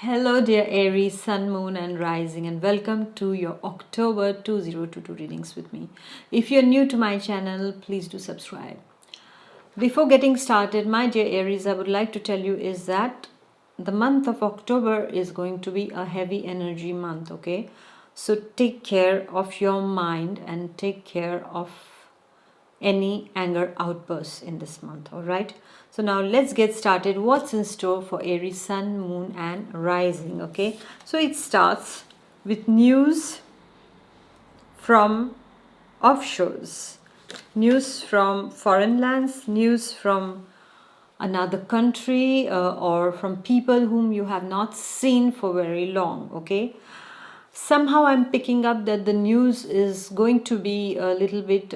Hello dear Aries, Sun, Moon and Rising, and welcome to your October 2022 readings with me. If you're new to my channel, please do subscribe. Before getting started, my dear Aries, I would like to tell you is that the month of October is going to be a heavy energy month, okay? So take care of your mind and take care of any anger outbursts in this month. All right, so now let's get started. What's in store for Aries, Sun, Moon and Rising? Okay, so it starts with news from offshores, news from foreign lands, news from another country, or from people whom you have not seen for very long. Okay, somehow I'm picking up that the news is going to be a little bit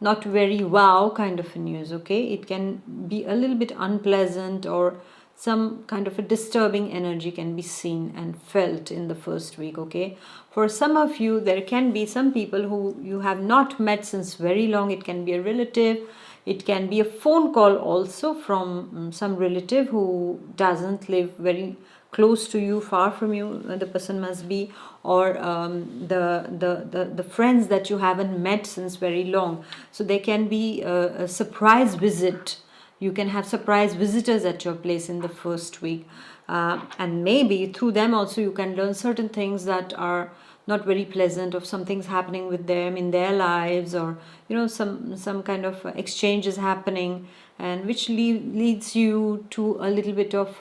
not very wow kind of a news. Okay, it can be a little bit unpleasant, or some kind of a disturbing energy can be seen and felt in the first week. Okay, for some of you there can be some people who you have not met since very long. It can be a relative, it can be a phone call also from some relative who doesn't live very close to you, far from you, the person must be, or the friends that you haven't met since very long. So there can be a surprise visit. You can have surprise visitors at your place in the first week, and maybe through them also you can learn certain things that are not very pleasant, of something's happening with them in their lives, or some kind of exchange is happening, and which leads you to a little bit of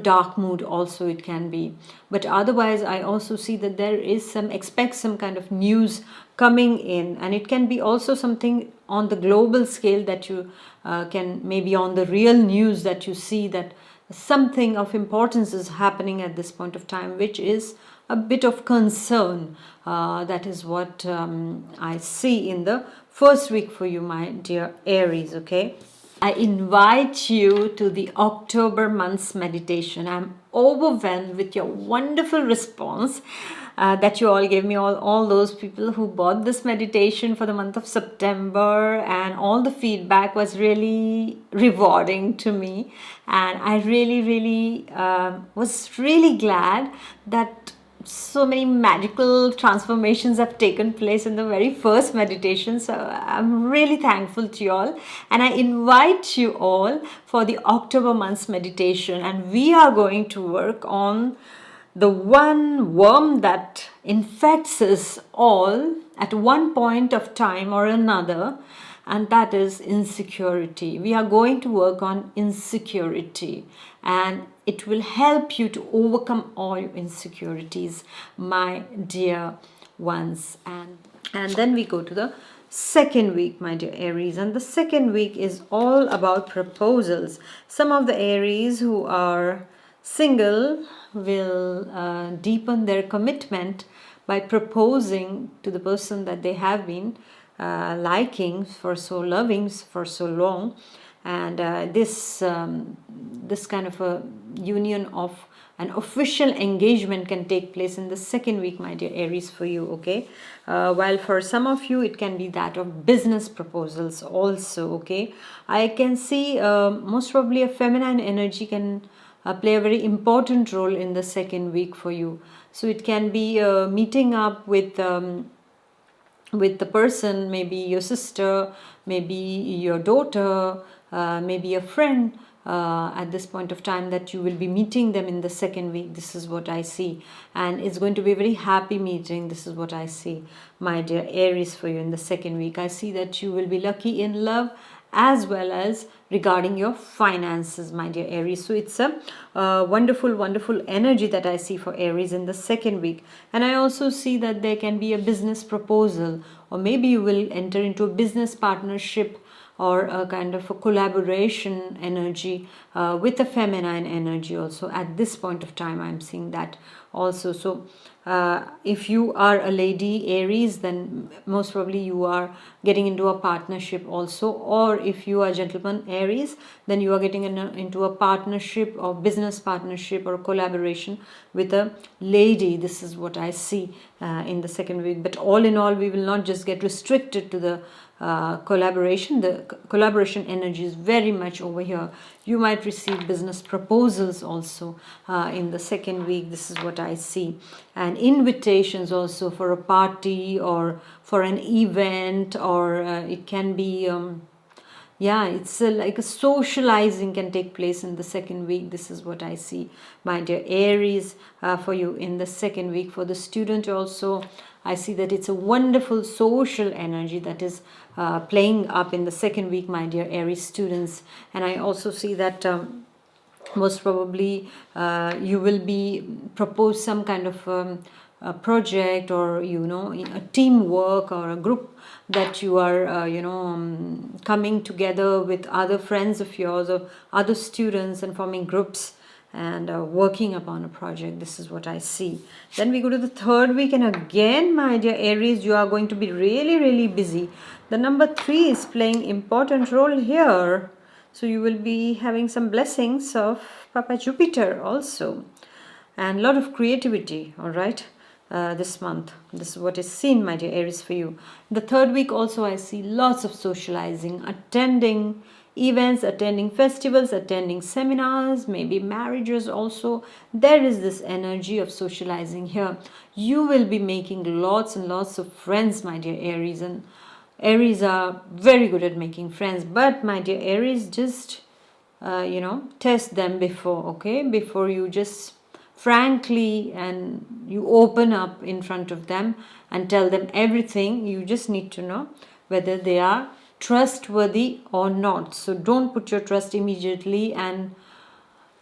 dark mood also. It can be, but otherwise I also see that there is expect some kind of news coming in, and it can be also something on the global scale that you can, maybe on the real news, that you see that something of importance is happening at this point of time, which is a bit of concern. That is what I see in the first week for you, my dear Aries. Okay, I invite you to the October month's meditation. I'm overwhelmed with your wonderful response that you all gave me, all those people who bought this meditation for the month of September, and all the feedback was really rewarding to me. And I really was really glad that so many magical transformations have taken place in the very first meditation. So I'm really thankful to you all, and I invite you all for the October month's meditation. And we are going to work on the one worm that infects us all at one point of time or another, and that is insecurity. We are going to work on insecurity, and it will help you to overcome all your insecurities, my dear ones. And then we go to the second week, my dear Aries, and the second week is all about proposals. Some of the Aries who are single will deepen their commitment by proposing to the person that they have been liking for so loving for so long. And this kind of a union of an official engagement can take place in the second week, my dear Aries, for you. Okay, while for some of you it can be that of business proposals also. Okay, I can see most probably a feminine energy can play a very important role in the second week for you. So it can be meeting up with the person, maybe your sister, maybe your daughter, maybe a friend, at this point of time, that you will be meeting them in the second week. This is what I see, and it's going to be a very happy meeting. This is what I see, my dear Aries, for you in the second week. I see that you will be lucky in love as well as regarding your finances, my dear Aries. So it's a wonderful energy that I see for Aries in the second week. And I also see that there can be a business proposal, or maybe you will enter into a business partnership, or a kind of a collaboration energy with a feminine energy also. At this point of time I'm seeing that also. So if you are a lady Aries, then most probably you are getting into a partnership also, or if you are a gentleman Aries, then you are getting into a partnership or business partnership or collaboration with a lady. This is what I see in the second week. But all in all, we will not just get restricted to the collaboration. The collaboration energy is very much over here. You might receive business proposals also in the second week. This is what I see. And invitations also for a party or for an event, or it can be yeah, it's like a socializing can take place in the second week. This is what I see, my dear Aries, for you in the second week. For the student also, I see that it's a wonderful social energy that is playing up in the second week, my dear Aries students. And I also see that most probably you will be proposed some kind of a project, or a teamwork or a group that you are coming together with other friends of yours or other students and forming groups and working upon a project. This is what I see. Then we go to the third week, and again, my dear Aries, you are going to be really, really busy. The number 3 is playing important role here. So you will be having some blessings of Papa Jupiter also, and a lot of creativity, all right, this month. This is what is seen, my dear Aries, for you. The third week also, I see lots of socializing, attending events, attending festivals, attending seminars, maybe marriages also. There is this energy of socializing here. You will be making lots and lots of friends, my dear Aries, and Aries are very good at making friends. But my dear Aries, just test them before, okay, before you just frankly and you open up in front of them and tell them everything. You just need to know whether they are trustworthy or not. So don't put your trust immediately and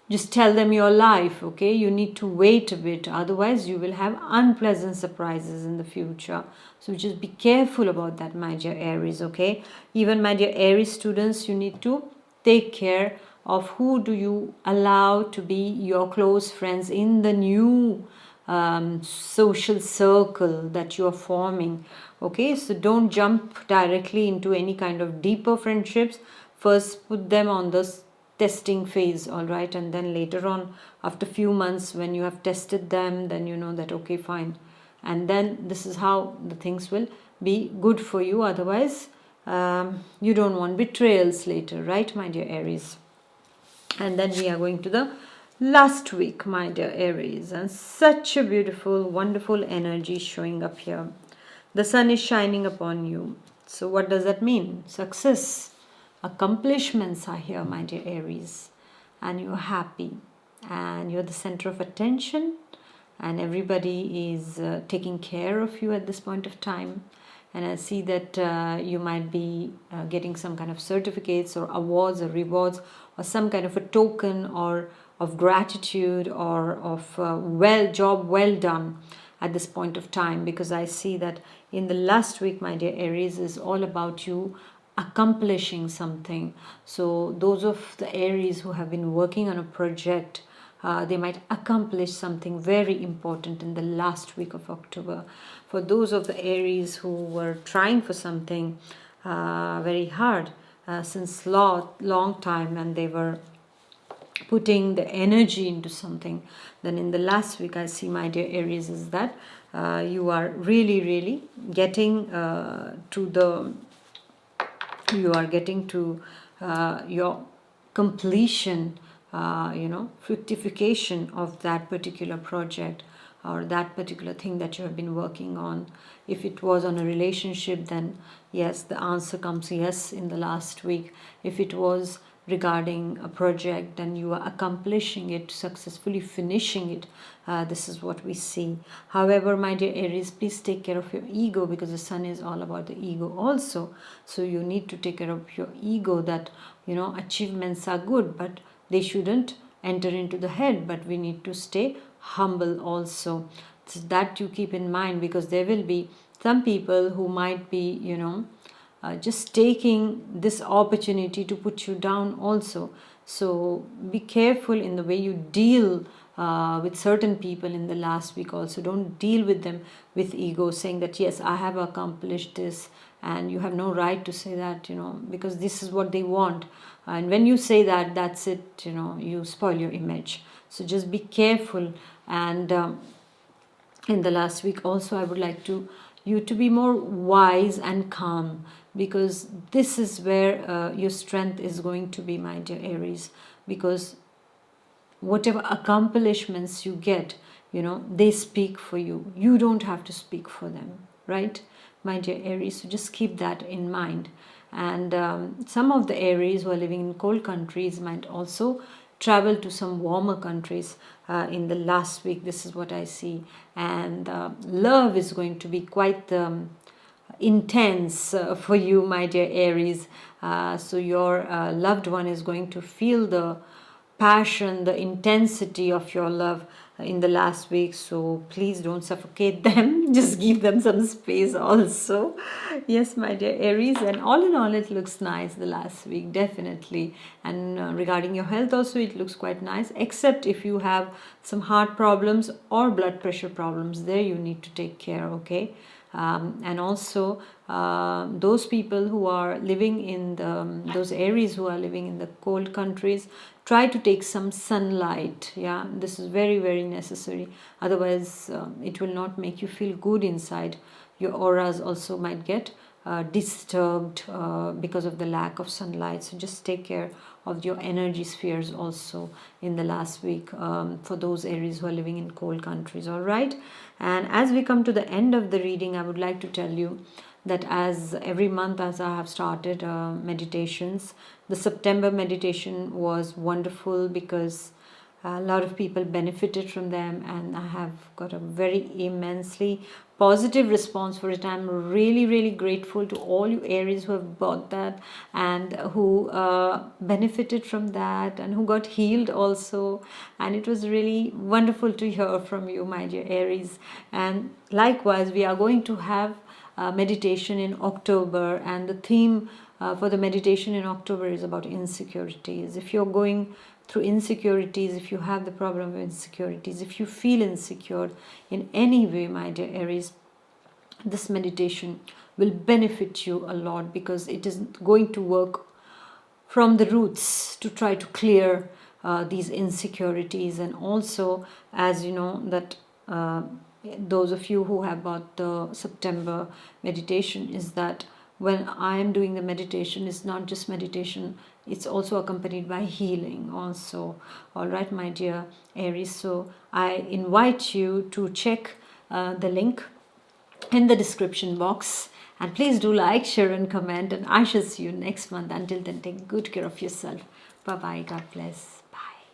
just tell them your life, okay? You need to wait a bit, otherwise you will have unpleasant surprises in the future. So just be careful about that, my dear Aries, okay? Even my dear Aries students, you need to take care of who do you allow to be your close friends in the new social circle that you are forming, okay? So don't jump directly into any kind of deeper friendships. First put them on the testing phase, all right, and then later on, after few months, when you have tested them, then you know that okay, fine, and then this is how the things will be good for you. Otherwise you don't want betrayals later, right, my dear Aries? And then we are going to the last week, my dear Aries, and such a beautiful, wonderful energy showing up here. The sun is shining upon you. So what does that mean? Success, accomplishments are here, my dear Aries, and you're happy and you're the center of attention, and everybody is taking care of you at this point of time. And I see that you might be getting some kind of certificates or awards or rewards or some kind of a token or of gratitude or of job well done at this point of time, because I see that in the last week, my dear Aries, is all about you accomplishing something. So those of the Aries who have been working on a project, they might accomplish something very important in the last week of October. For those of the Aries who were trying for something very hard since long time, and they were putting the energy into something, then in the last week, I see, my dear Aries, is that you are really, really getting to your completion, fructification of that particular project or that particular thing that you have been working on. If it was on a relationship, then yes, the answer comes yes in the last week. If it was regarding a project, then you are accomplishing it, successfully finishing it. This is what we see. However, my dear Aries, please take care of your ego, because the sun is all about the ego also. So you need to take care of your ego, that achievements are good, but they shouldn't enter into the head, but we need to stay humble also. So that you keep in mind, because there will be some people who might be just taking this opportunity to put you down also. So be careful in the way you deal with certain people in the last week also. Don't deal with them with ego, saying that yes, I have accomplished this, and you have no right to say that, because this is what they want. And when you say that, that's it, you spoil your image. So just be careful. And in the last week also, I would like to you to be more wise and calm, because this is where your strength is going to be, my dear Aries. Because whatever accomplishments you get, they speak for you. You don't have to speak for them, right, my dear Aries? So just keep that in mind. And some of the Aries who are living in cold countries might also travel to some warmer countries in the last week. This is what I see. And love is going to be quite intense for you, my dear Aries. So your loved one is going to feel the passion, the intensity of your love in the last week. So please don't suffocate them. Just give them some space also. Yes, my dear Aries. And all in all, it looks nice the last week, definitely. And regarding your health also, it looks quite nice, except if you have some heart problems or blood pressure problems, there you need to take care, okay? And also those people who are living in those Aries who are living in the cold countries, try to take some sunlight. Yeah, this is very, very necessary. Otherwise it will not make you feel good inside. Your auras also might get disturbed because of the lack of sunlight. So just take care of your energy spheres also in the last week for those Aries who are living in cold countries. All right. And as we come to the end of the reading, I would like to tell you that as every month, as I have started meditations, the September meditation was wonderful because a lot of people benefited from them, and I have got a very immensely positive response for it. I'm really, really grateful to all you Aries who have bought that and who benefited from that and who got healed also. And it was really wonderful to hear from you, my dear Aries. And likewise, we are going to have meditation in October, and the theme for the meditation in October is about insecurities. If you're going through insecurities, if you have the problem of insecurities, if you feel insecure in any way, my dear Aries, this meditation will benefit you a lot, because it is going to work from the roots to try to clear these insecurities. And also, as you know, that those of you who have bought the September meditation, is that when I am doing the meditation, it's not just meditation, it's also accompanied by healing also. All right, my dear Aries. So I invite you to check the link in the description box, and please do like, share and comment, and I shall see you next month. Until then, take good care of yourself. Bye bye. God bless.